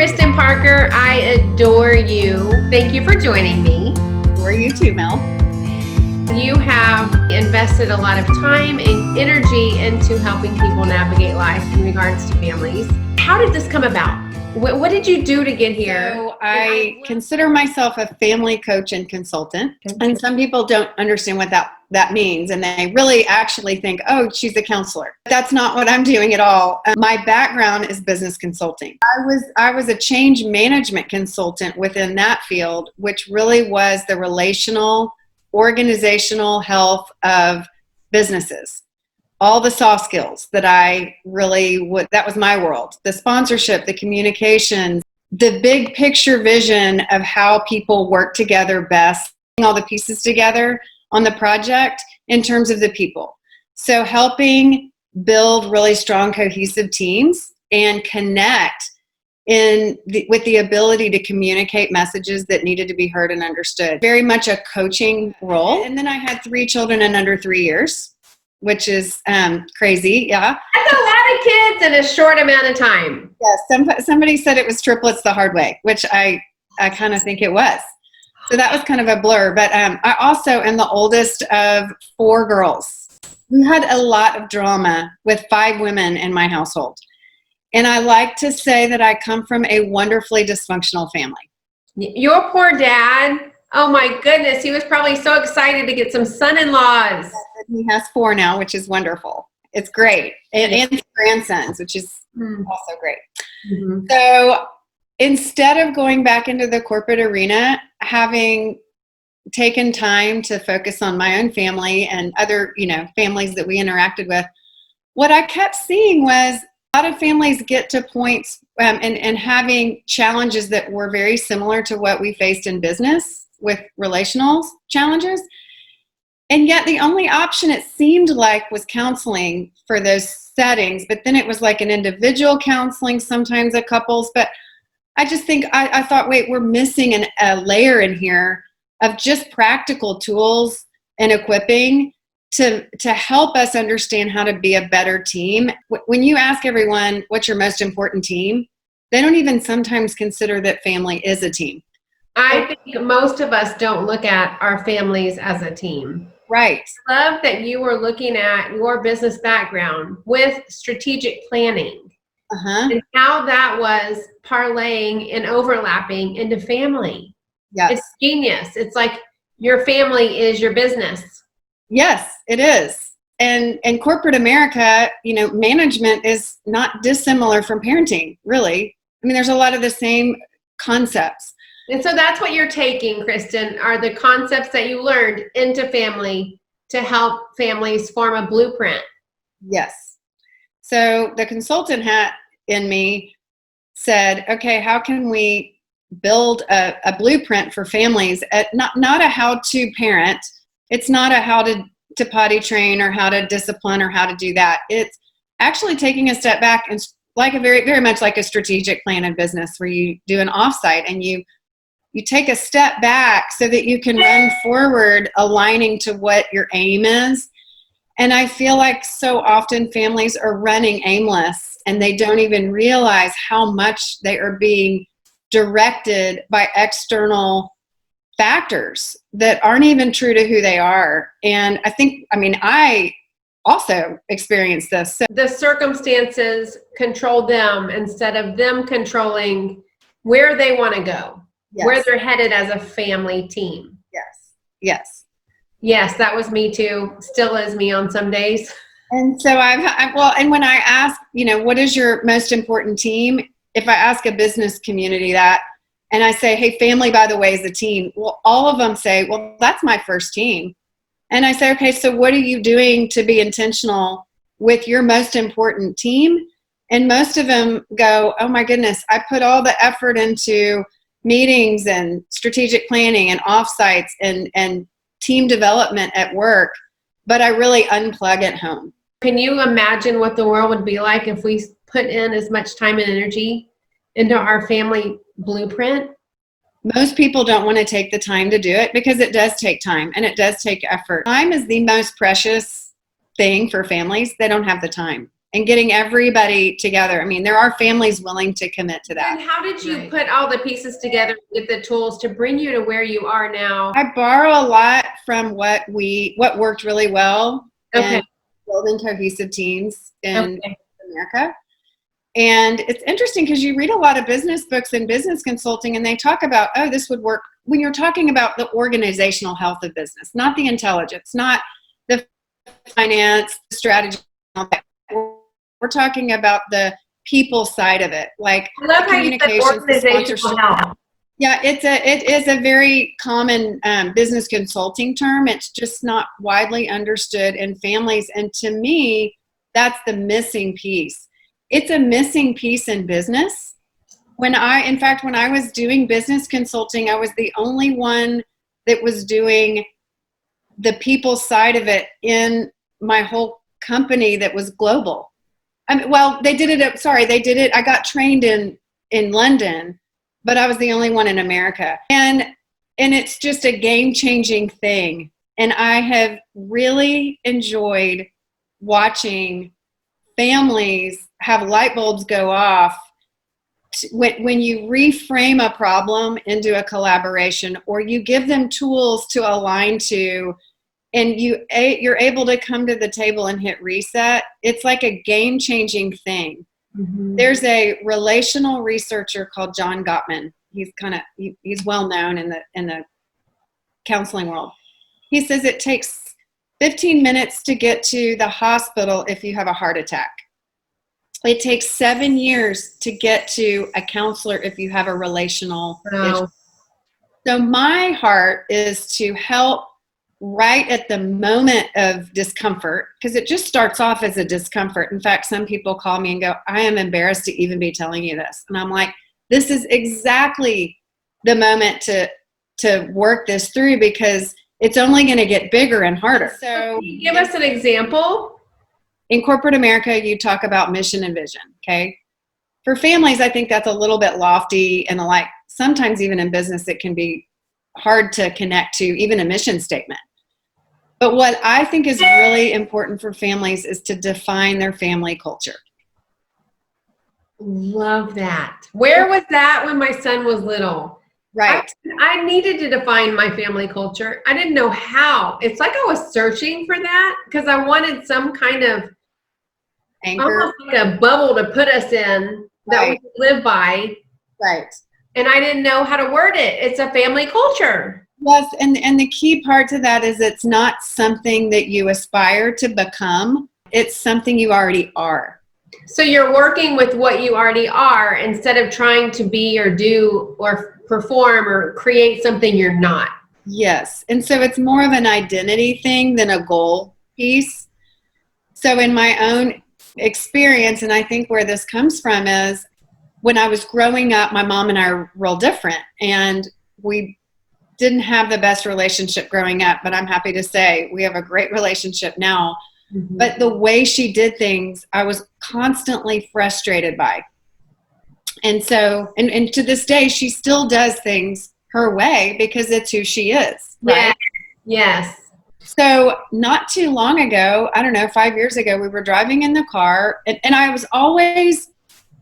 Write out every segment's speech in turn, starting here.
Cristin Parker. I adore you. Thank you for joining me. Adore you too, Mel. You have invested a lot of time and energy into helping people navigate life in regards to families. How did this come about? What did you do to get here? So I consider myself a family coach and consultant. And some people don't understand what that means. And they really actually think, oh, she's a counselor. That's not what I'm doing at all. My background is business consulting. I was a change management consultant within that field, which really was the relational, organizational health of businesses. All the soft skills that that was my world. The sponsorship, the communication, the big picture vision of how people work together best, all the pieces together on the project in terms of the people. So helping build really strong, cohesive teams and connect with the ability to communicate messages that needed to be heard and understood. Very much a coaching role. And then I had 3 children in under 3 years, which is crazy. Yeah. That's a lot of kids in a short amount of time. Yes. Somebody said it was triplets the hard way, which I kind of think it was. So that was kind of a blur. But I also am the oldest of 4 girls. We had a lot of drama with 5 women in my household. And I like to say that I come from a wonderfully dysfunctional family. Your poor dad. Oh my goodness. He was probably so excited to get some son-in-laws. He has 4 now, which is wonderful. It's great. And grandsons, which is also great. Mm-hmm. So instead of going back into the corporate arena, having taken time to focus on my own family and other, families that we interacted with, what I kept seeing was a lot of families get to points and having challenges that were very similar to what we faced in business with relational challenges. And yet the only option it seemed like was counseling for those settings, but then it was like an individual counseling, sometimes a couples. But I just think, I thought, wait, we're missing a layer in here of just practical tools and equipping to help us understand how to be a better team. When you ask everyone, what's your most important team? They don't even sometimes consider that family is a team. I think most of us don't look at our families as a team. Right. I love that you were looking at your business background with strategic planning and how that was parlaying and overlapping into family. Yes. It's genius. It's like your family is your business. Yes, it is. And corporate America, management is not dissimilar from parenting, really. I mean, there's a lot of the same concepts. And so that's what you're taking, Cristin, are the concepts that you learned into family to help families form a blueprint. Yes. So the consultant hat in me said, okay, how can we build a blueprint for families? Not a how to parent. It's not a how to potty train or how to discipline or how to do that. It's actually taking a step back and like a very, very much like a strategic plan in business where you do an offsite and you take a step back so that you can run forward, aligning to what your aim is. And I feel like so often families are running aimless and they don't even realize how much they are being directed by external factors that aren't even true to who they are. And I also experienced this. So the circumstances control them instead of them controlling where they want to go. Yes. Where they're headed as a family team. Yes, that was me too. Still is me on some days. And so and when I ask, what is your most important team? If I ask a business community that, and I say, hey, family, by the way, is a team. Well, all of them say, well, that's my first team. And I say, okay, so what are you doing to be intentional with your most important team? And most of them go, oh my goodness, I put all the effort into meetings and strategic planning and offsites and team development at work, but I really unplug at home. Can you imagine what the world would be like if we put in as much time and energy into our family blueprint? Most people don't want to take the time to do it because it does take time and it does take effort. Time is the most precious thing for families. They don't have the time. and getting everybody together. I mean, there are families willing to commit to that. And how did you put all the pieces together, get the tools to bring you to where you are now? I borrow a lot from what worked really well in building cohesive teams in America. And it's interesting because you read a lot of business books and business consulting, and they talk about, oh, this would work when you're talking about the organizational health of business, not the intelligence, not the finance, the strategy. We're talking about the people side of it, like I love communications, how you said organizational health. Yeah, it is a very common business consulting term. It's just not widely understood in families, and to me, that's the missing piece. It's a missing piece in business. When I was doing business consulting, I was the only one that was doing the people side of it in my whole company that was global. They did it. I got trained in London, but I was the only one in America. And it's just a game-changing thing. And I have really enjoyed watching families have light bulbs go off when you reframe a problem into a collaboration, or you give them tools to align to, and you're able to come to the table and hit reset. It's like a game-changing thing. Mm-hmm. There's a relational researcher called John Gottman. He's well known in the counseling world. He says it takes 15 minutes to get to the hospital if you have a heart attack. It takes 7 years to get to a counselor if you have a relational issue. So my heart is to help right at the moment of discomfort, because it just starts off as a discomfort. In fact, some people call me and go, I am embarrassed to even be telling you this. And I'm like, this is exactly the moment to work this through, because it's only going to get bigger and harder. So give us an example. In corporate America, you talk about mission and vision, okay? For families, I think that's a little bit lofty, and like sometimes even in business, it can be hard to connect to even a mission statement. But what I think is really important for families is to define their family culture. Love that. Where was that when my son was little? Right. I needed to define my family culture. I didn't know how. It's like I was searching for that because I wanted some kind of anchor, almost like a bubble to put us in that we could live by. Right. And I didn't know how to word it. It's a family culture. Yes, and the key part to that is it's not something that you aspire to become. It's something you already are. So you're working with what you already are instead of trying to be or do or perform or create something you're not. Yes, and so it's more of an identity thing than a goal piece. So in my own experience, and I think where this comes from is when I was growing up, my mom and I are real different, and we didn't have the best relationship growing up, but I'm happy to say we have a great relationship now. Mm-hmm. But the way she did things, I was constantly frustrated by. And so, and to this day, she still does things her way because it's who she is, right? Yes. So not too long ago, I don't know, 5 years ago, we were driving in the car, and I was always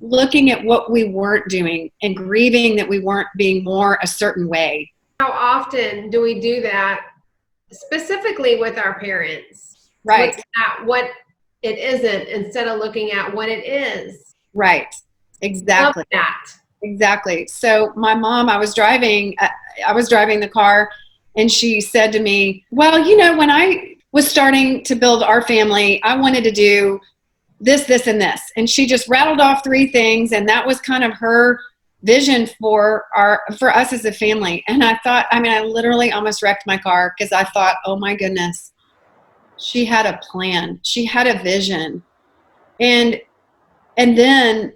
looking at what we weren't doing and grieving that we weren't being more a certain way. How often do we do that, specifically with our parents? Right. Looking at what it isn't instead of looking at what it is. Right. Exactly. Love that. Exactly. So my mom, I was driving the car, and she said to me, well, you know, when I was starting to build our family, I wanted to do this, this, and this. And she just rattled off 3 things, and that was kind of her vision for us as a family. And I thought, I literally almost wrecked my car because I thought, oh my goodness, she had a plan. She had a vision. And then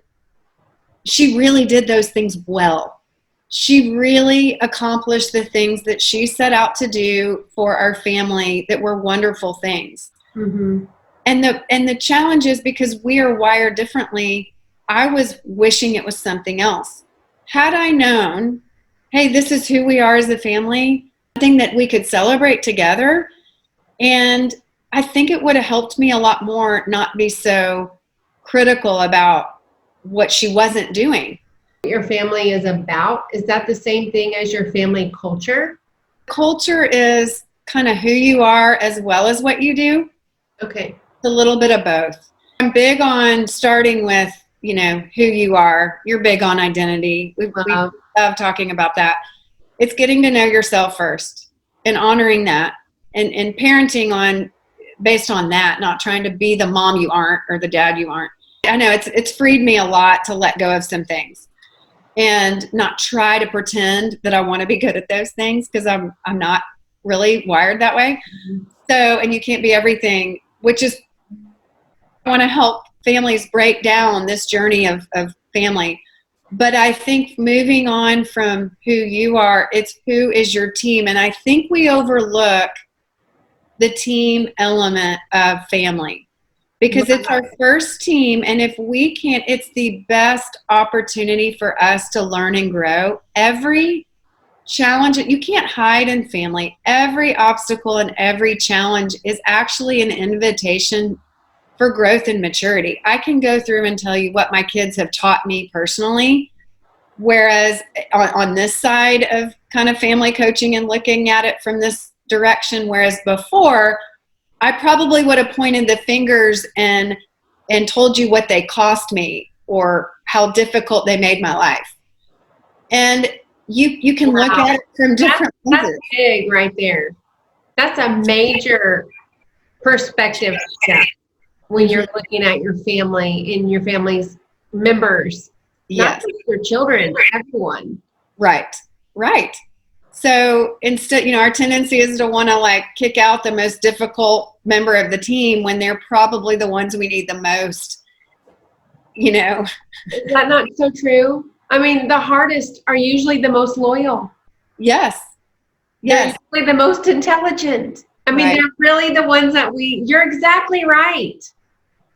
she really did those things well. She really accomplished the things that she set out to do for our family that were wonderful things. Mm-hmm. And the challenge is because we are wired differently, I was wishing it was something else. Had I known, hey, this is who we are as a family, something that we could celebrate together, and I think it would have helped me a lot more not be so critical about what she wasn't doing. Your family is about, is that the same thing as your family culture? Culture is kind of who you are as well as what you do. Okay. It's a little bit of both. I'm big on starting with, you know, who you are. You're big on identity. We love talking about that. It's getting to know yourself first and honoring that and parenting based on that, not trying to be the mom you aren't or the dad you aren't. I know it's freed me a lot to let go of some things and not try to pretend that I want to be good at those things, because I'm not really wired that way. Mm-hmm. So, and you can't be everything, which is, I want to help families break down this journey of family. But I think moving on from who you are, it's who is your team. And I think we overlook the team element of family, because it's our first team. And if we can't, it's the best opportunity for us to learn and grow. Every challenge, you can't hide in family. Every obstacle and every challenge is actually an invitation for growth and maturity. I can go through and tell you what my kids have taught me personally, whereas on this side of kind of family coaching and looking at it from this direction, whereas before, I probably would have pointed the fingers and told you what they cost me or how difficult they made my life. And you can look at it from different lenses. That's big right there. That's a major perspective step when you're looking at your family and your family's members. Yes. Not just your children, everyone. Right. So instead, you know, our tendency is to want to like kick out the most difficult member of the team when they're probably the ones we need the most, you know. Is that not so true? I mean, the hardest are usually the most loyal. Yes. They're usually the most intelligent. I mean, they're really the ones that you're exactly right.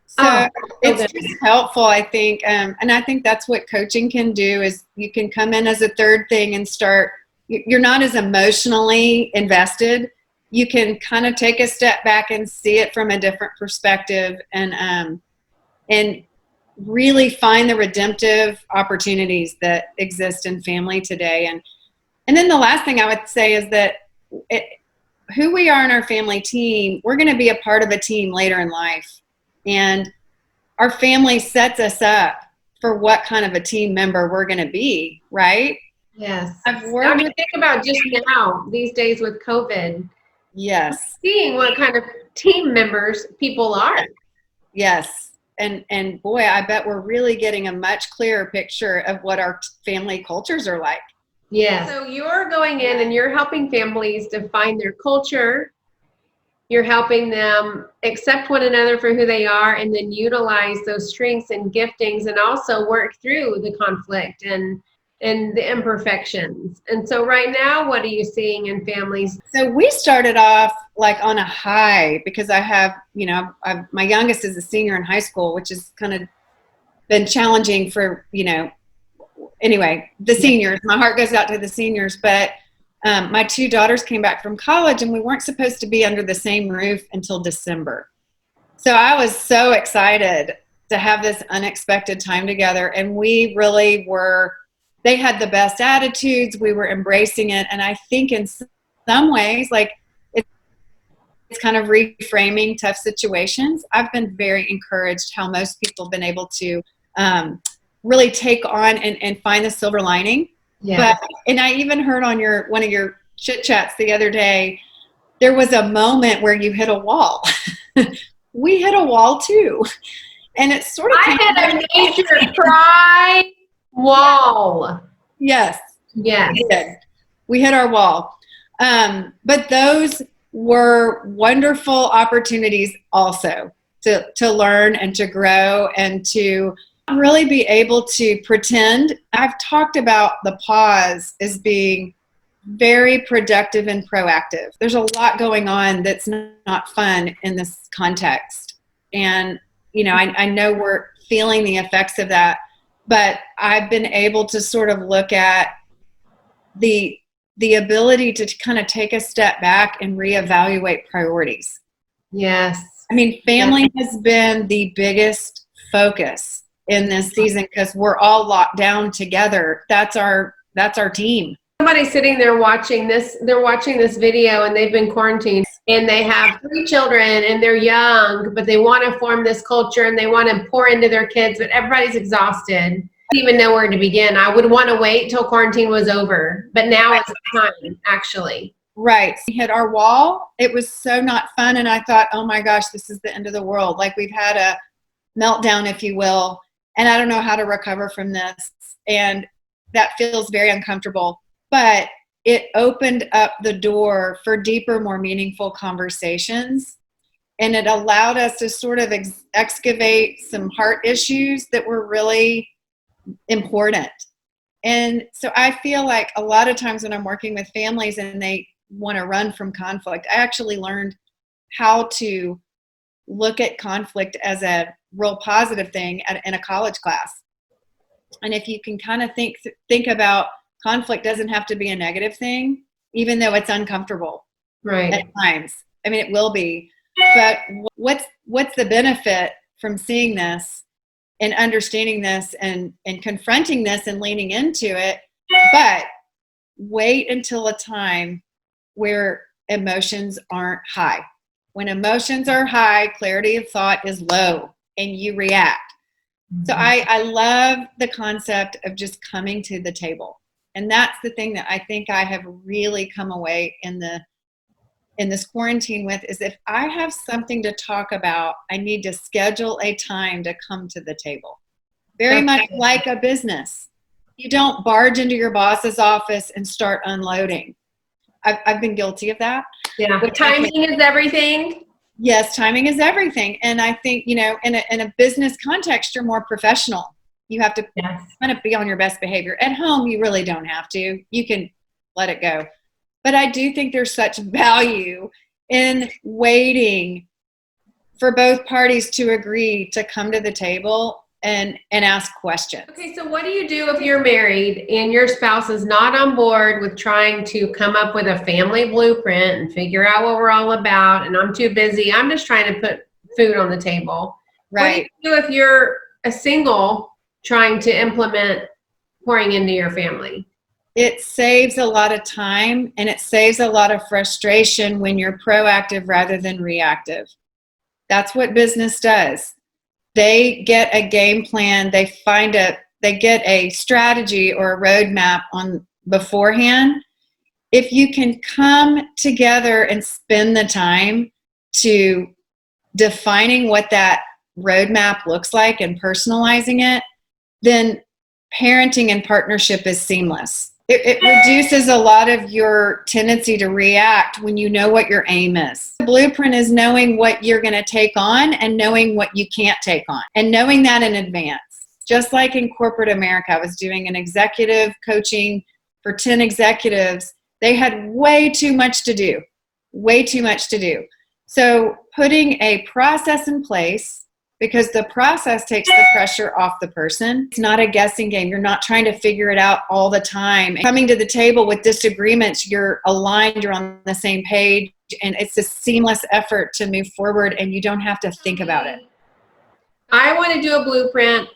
So it's just helpful, I think. And I think that's what coaching can do, is you can come in as a third thing and start, you're not as emotionally invested. You can kind of take a step back and see it from a different perspective and really find the redemptive opportunities that exist in family today. And then the last thing I would say is that who we are in our family team, we're going to be a part of a team later in life. And our family sets us up for what kind of a team member we're going to be, right? Yes. I mean, think about just now, these days with COVID. Yes. Seeing what kind of team members people are. Yes. And boy, I bet we're really getting a much clearer picture of what our family cultures are like. Yeah. So you're going in and you're helping families define their culture. You're helping them accept one another for who they are and then utilize those strengths and giftings and also work through the conflict and the imperfections. And so right now, what are you seeing in families? So we started off like on a high, because I have, you know, my youngest is a senior in high school, which has kind of been challenging for, you know, anyway, the seniors. My heart goes out to the seniors, but my two daughters came back from college and we weren't supposed to be under the same roof until December. So I was so excited to have this unexpected time together, and we really were. They had the best attitudes. We were embracing it. And I think in some ways, like it's kind of reframing tough situations. I've been very encouraged how most people have been able to really take on and find the silver lining. Yeah. And I even heard on one of your chit chats the other day, there was a moment where you hit a wall. We hit a wall too. And it's sort of. I hit a major cry. Wall. Yes. Yes. We hit our wall. But those were wonderful opportunities also to learn and to grow and to really be able to pretend. I've talked about the pause as being very productive and proactive. There's a lot going on that's not fun in this context. And, you know, I know we're feeling the effects of that. But I've been able to sort of look at the ability to kind of take a step back and reevaluate priorities. Yes. I mean, family has been the biggest focus in this season because we're all locked down together. That's our team. Somebody's sitting there watching this. They're watching this video and they've been quarantined and they have 3 children and they're young, but they want to form this culture and they want to pour into their kids, but everybody's exhausted. I don't even know where to begin. I would want to wait till quarantine was over, but now it's time, actually. Right. We hit our wall. It was so not fun. And I thought, oh my gosh, this is the end of the world. Like we've had a meltdown, if you will, and I don't know how to recover from this. And that feels very uncomfortable. But it opened up the door for deeper, more meaningful conversations. And it allowed us to sort of excavate some heart issues that were really important. And so I feel like a lot of times when I'm working with families and they want to run from conflict, I actually learned how to look at conflict as a real positive thing in a college class. And if you can kind of think about conflict doesn't have to be a negative thing, even though it's uncomfortable at times. I mean, it will be. But what's the benefit from seeing this and understanding this and confronting this and leaning into it? But wait until a time where emotions aren't high. When emotions are high, clarity of thought is low and you react. So I love the concept of just coming to the table. And that's the thing that I think I have really come away in this quarantine with is if I have something to talk about, I need to schedule a time to come to the table. Very much like a business. You don't barge into your boss's office and start unloading. I've been guilty of that. Yeah, timing is everything. Yes, timing is everything. And I think, in a business context, you're more professional. You have to kind of be on your best behavior. At home, you really don't have to. You can let it go. But I do think there's such value in waiting for both parties to agree to come to the table and ask questions. Okay, so what do you do if you're married and your spouse is not on board with trying to come up with a family blueprint and figure out what we're all about, and I'm too busy, I'm just trying to put food on the table? Right. What do you do if you're a single trying to implement pouring into your family? It saves a lot of time and it saves a lot of frustration when you're proactive rather than reactive. That's what business does. They get a game plan, they get a strategy or a roadmap on beforehand. If you can come together and spend the time to defining what that roadmap looks like and personalizing it, then parenting and partnership is seamless. It reduces a lot of your tendency to react when you know what your aim is. The blueprint is knowing what you're going to take on and knowing what you can't take on and knowing that in advance. Just like in corporate America, I was doing an executive coaching for 10 executives. They had way too much to do. So putting a process in place, because the process takes the pressure off the person. It's not a guessing game. You're not trying to figure it out all the time. Coming to the table with disagreements, you're aligned, you're on the same page, and it's a seamless effort to move forward, and you don't have to think about it. I want to do a blueprint.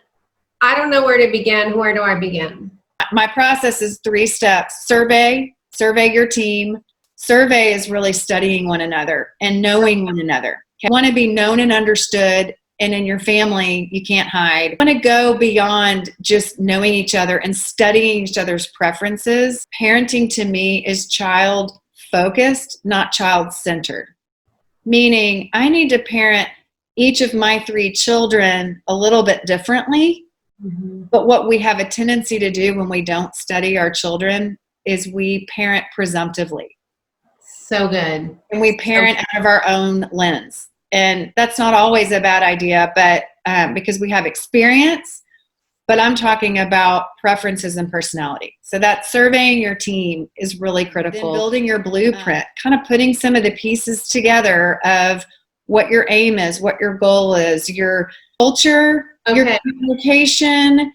I don't know where to begin. Where do I begin? My process is 3 steps. Survey your team. Survey is really studying one another and knowing one another. You want to be known and understood. And in your family, you can't hide. You want to go beyond just knowing each other and studying each other's preferences. Parenting to me is child-focused, not child-centered. Meaning, I need to parent each of my 3 children a little bit differently. Mm-hmm. But what we have a tendency to do when we don't study our children is we parent presumptively. So good. And we parent out of our own lens. And that's not always a bad idea, but because we have experience, but I'm talking about preferences and personality. So that surveying your team is really critical. Then building your blueprint, kind of putting some of the pieces together of what your aim is, what your goal is, your culture, your communication,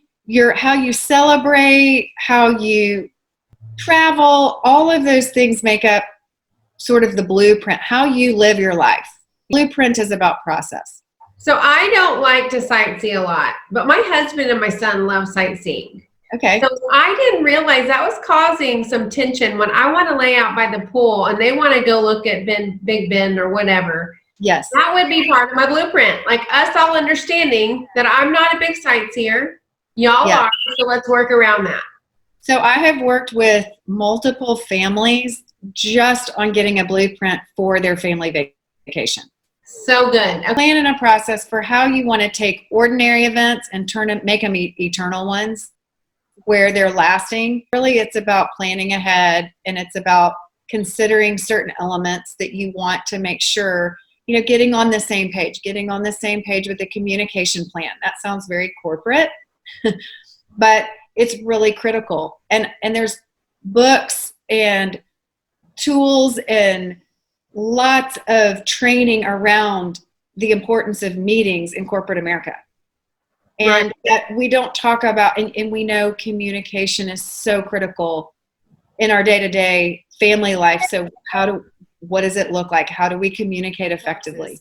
how you celebrate, how you travel, all of those things make up sort of the blueprint, how you live your life. Blueprint is about process. So I don't like to sightsee a lot, but my husband and my son love sightseeing. Okay. So I didn't realize that was causing some tension when I want to lay out by the pool and they want to go look at Big Ben or whatever. Yes. That would be part of my blueprint. Like us all understanding that I'm not a big sightseer. Y'all are, so let's work around that. So I have worked with multiple families just on getting a blueprint for their family vacation. So good. A plan and a process for how you want to take ordinary events and make them eternal ones where they're lasting. Really, it's about planning ahead, and it's about considering certain elements that you want to make sure, getting on the same page with the communication plan. That sounds very corporate, but it's really critical. And there's books and tools and lots of training around the importance of meetings in corporate America. And that we don't talk about, and we know communication is so critical in our day-to-day family life. So what does it look like? How do we communicate effectively?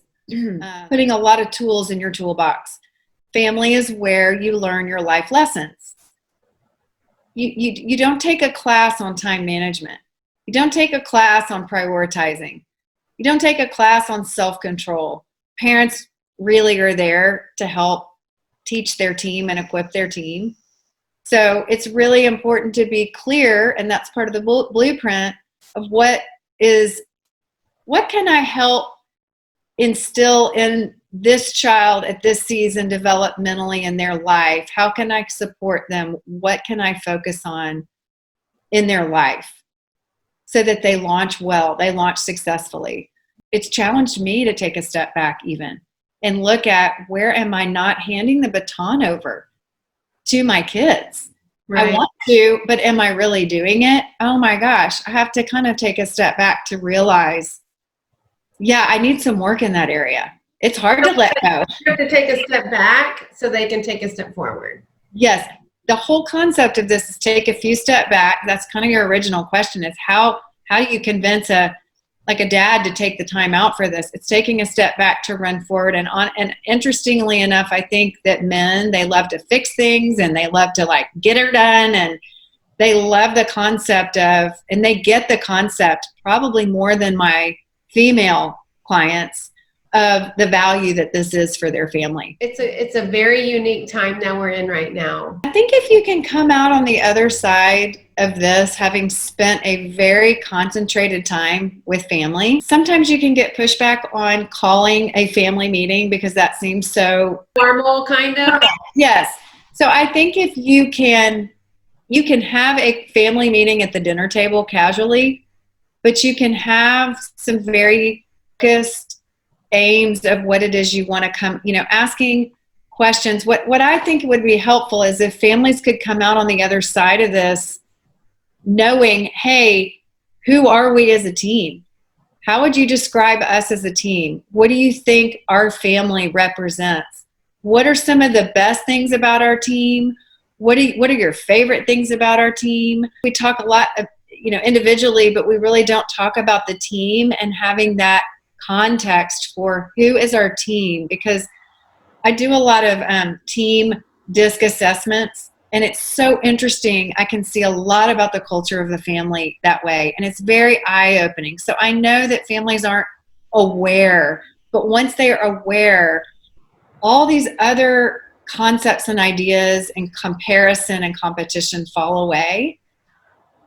Putting a lot of tools in your toolbox. Family is where you learn your life lessons. You don't take a class on time management. You don't take a class on prioritizing. You don't take a class on self-control. Parents really are there to help teach their team and equip their team. So it's really important to be clear, and that's part of the blueprint of what can I help instill in this child at this season developmentally in their life? How can I support them? What can I focus on in their life so that they launch well, they launch successfully? It's challenged me to take a step back even and look at, where am I not handing the baton over to my kids? I want to, but am I really doing it? Oh my gosh, I have to kind of take a step back to realize, I need some work in that area. It's hard to let go. You have to take a step back so they can take a step forward. Yes. The whole concept of this is take a few steps back. That's kind of your original question, is how do you convince a dad to take the time out for this? It's taking a step back to run forward. And interestingly enough, I think that men, they love to fix things and they love to get her done, and they love the concept of, and they get the concept probably more than my female clients, of the value that this is for their family. It's a very unique time that we're in right now. I think if you can come out on the other side of this, having spent a very concentrated time with family, sometimes you can get pushback on calling a family meeting because that seems so formal, kind of. Yes. So I think if you can have a family meeting at the dinner table casually, but you can have some very focused aims of what it is you want to come, asking questions. What I think would be helpful is if families could come out on the other side of this knowing, hey, who are we as a team? How would you describe us as a team? What do you think our family represents? What are some of the best things about our team? What are your favorite things about our team? We talk a lot, individually, but we really don't talk about the team and having that context for who is our team, because I do a lot of team disc assessments, and it's so interesting. I can see a lot about the culture of the family that way, and it's very eye-opening. So I know that families aren't aware, but once they are aware, all these other concepts and ideas and comparison and competition fall away,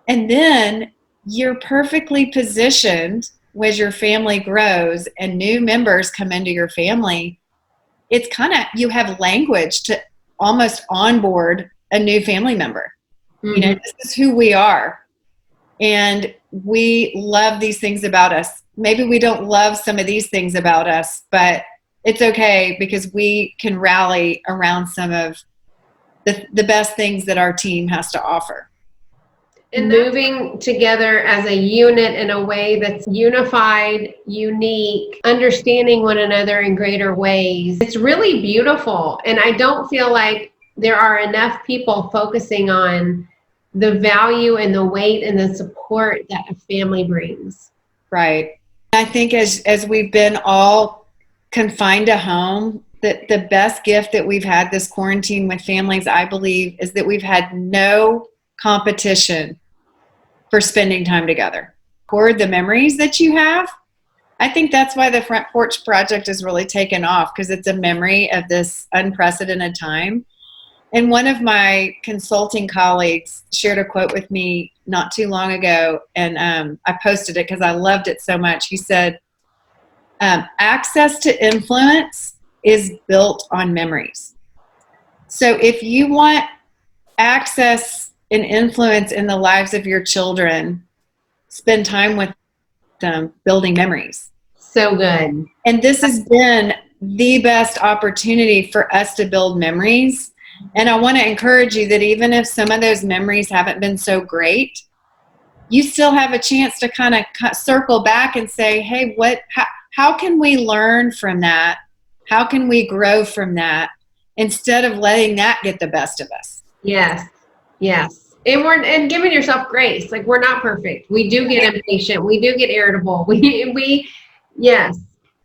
and then you're perfectly positioned as your family grows and new members come into your family. It's kind of, you have language to almost onboard a new family member. Mm-hmm. This is who we are. And we love these things about us. Maybe we don't love some of these things about us, but it's okay because we can rally around some of the best things that our team has to offer. And moving together as a unit in a way that's unified, unique, understanding one another in greater ways. It's really beautiful. And I don't feel like there are enough people focusing on the value and the weight and the support that a family brings. Right. I think as we've been all confined to home the best gift that we've had this quarantine with families, I believe, is that we've had no competition for spending time together. Record the memories that you have. I think that's why the Front Porch Project has really taken off, because it's a memory of this unprecedented time. And one of my consulting colleagues shared a quote with me not too long ago, and I posted it because I loved it so much. He said, access to influence is built on memories. So if you want access and influence in the lives of your children, spend time with them building memories. So good. And this has been the best opportunity for us to build memories. And I want to encourage you that even if some of those memories haven't been so great, you still have a chance to kind of circle back and say, hey, how can we learn from that? How can we grow from that instead of letting that get the best of us? Yes. Yes. And giving yourself grace. Like, we're not perfect. We do get impatient. We do get irritable. Yes,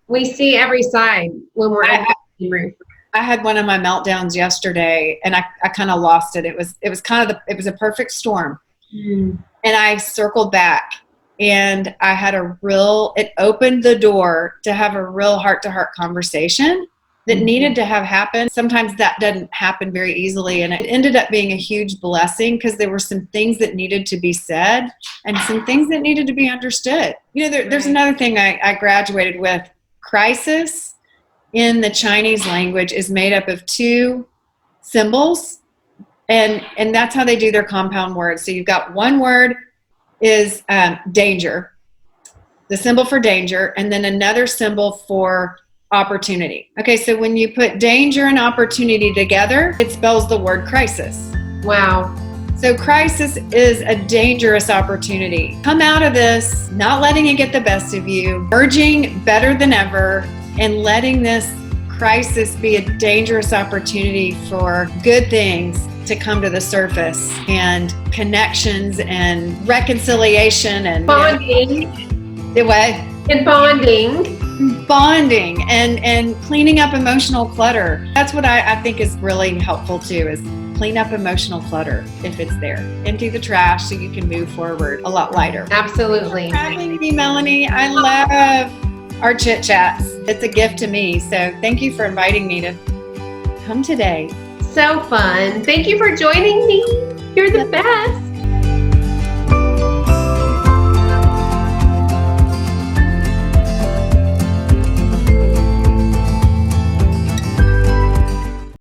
we see every side when we're in the room. I had one of my meltdowns yesterday, and I kind of lost it. It was a perfect storm. And I circled back, and I had it opened the door to have a real heart-to-heart conversation that needed to have happened. Sometimes that doesn't happen very easily, and it ended up being a huge blessing because there were some things that needed to be said and some things that needed to be understood. You know, there's another thing I graduated with. Crisis in the Chinese language is made up of two symbols, and that's how they do their compound words. So you've got one word is danger, the symbol for danger, and then another symbol for opportunity. Okay, so when you put danger and opportunity together, it spells the word crisis. Wow. So crisis is a dangerous opportunity. Come out of this, not letting it get the best of you, emerging better than ever, and letting this crisis be a dangerous opportunity for good things to come to the surface, and connections and reconciliation and bonding. And bonding and cleaning up emotional clutter. That's what I think is really helpful too, is clean up emotional clutter if it's there. Empty the trash so you can move forward a lot lighter. Absolutely. Thanks for having me, Melanie. I love our chit chats. It's a gift to me. So thank you for inviting me to come today. So fun. Thank you for joining me. You're the best.